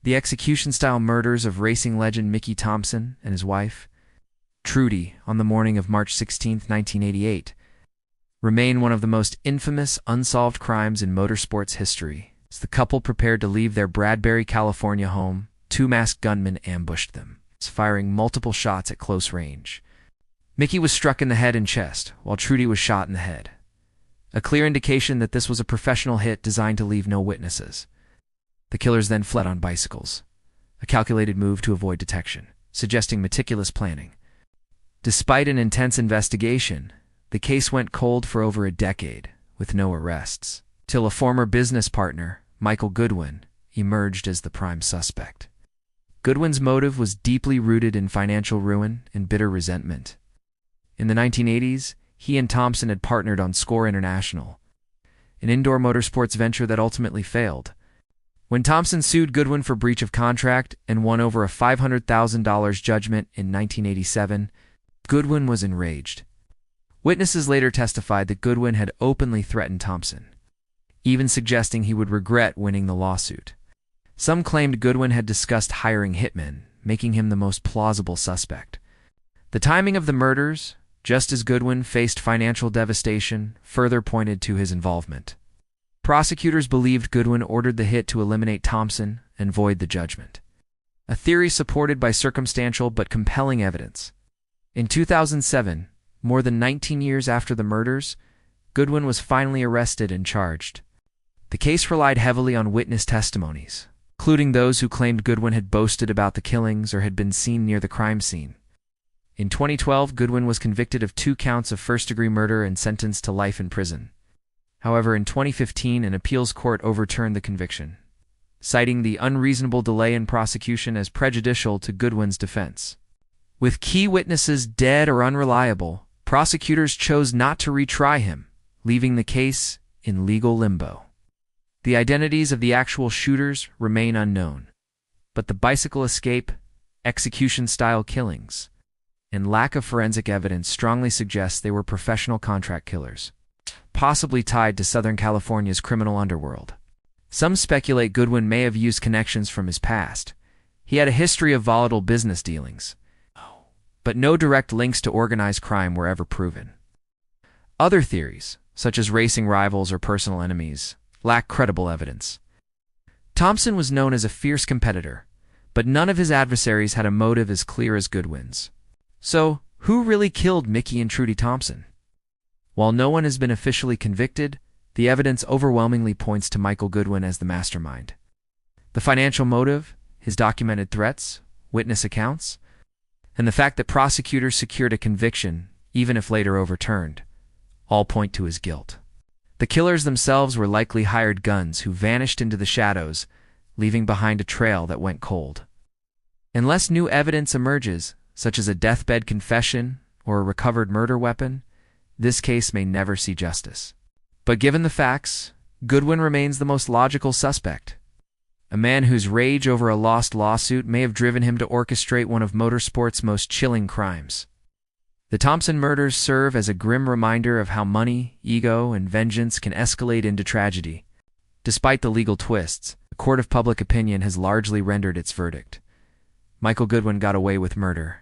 The execution-style murders of racing legend Mickey Thompson and his wife, Trudy, on the morning of March 16, 1988, remain one of the most infamous unsolved crimes in motorsports history. As the couple prepared to leave their Bradbury, California home, two masked gunmen ambushed them, firing multiple shots at close range. Mickey was struck in the head and chest, while Trudy was shot in the head, a clear indication that this was a professional hit designed to leave no witnesses. The killers then fled on bicycles, a calculated move to avoid detection, suggesting meticulous planning. Despite an intense investigation, the case went cold for over a decade, with no arrests, till a former business partner, Michael Goodwin, emerged as the prime suspect. Goodwin's motive was deeply rooted in financial ruin and bitter resentment. In the 1980s, he and Thompson had partnered on Score International, an indoor motorsports venture that ultimately failed. When Thompson sued Goodwin for breach of contract and won over a $500,000 judgment in 1987, Goodwin was enraged. Witnesses later testified that Goodwin had openly threatened Thompson, even suggesting he would regret winning the lawsuit. Some claimed Goodwin had discussed hiring hitmen, making him the most plausible suspect. The timing of the murders, just as Goodwin faced financial devastation, further pointed to his involvement. Prosecutors believed Goodwin ordered the hit to eliminate Thompson and void the judgment, a theory supported by circumstantial but compelling evidence. In 2007, more than 19 years after the murders, Goodwin was finally arrested and charged. The case relied heavily on witness testimonies, including those who claimed Goodwin had boasted about the killings or had been seen near the crime scene. In 2012, Goodwin was convicted of 2 counts of first-degree murder and sentenced to life in prison. However, in 2015, an appeals court overturned the conviction, citing the unreasonable delay in prosecution as prejudicial to Goodwin's defense. With key witnesses dead or unreliable, prosecutors chose not to retry him, leaving the case in legal limbo. The identities of the actual shooters remain unknown, but the bicycle escape, execution-style killings, and lack of forensic evidence strongly suggests they were professional contract killers, possibly tied to Southern California's criminal underworld. Some speculate Goodwin may have used connections from his past. He had a history of volatile business dealings, but no direct links to organized crime were ever proven. Other theories, such as racing rivals or personal enemies, lack credible evidence. Thompson was known as a fierce competitor, but none of his adversaries had a motive as clear as Goodwin's. So, who really killed Mickey and Trudy Thompson? While no one has been officially convicted, the evidence overwhelmingly points to Michael Goodwin as the mastermind. The financial motive, his documented threats, witness accounts, and the fact that prosecutors secured a conviction, even if later overturned, all point to his guilt. The killers themselves were likely hired guns who vanished into the shadows, leaving behind a trail that went cold. Unless new evidence emerges, such as a deathbed confession or a recovered murder weapon, this case may never see justice. But given the facts, Goodwin remains the most logical suspect, a man whose rage over a lost lawsuit may have driven him to orchestrate one of motorsports' most chilling crimes. The Thompson murders serve as a grim reminder of how money, ego, and vengeance can escalate into tragedy. Despite the legal twists, the court of public opinion has largely rendered its verdict. Michael Goodwin got away with murder,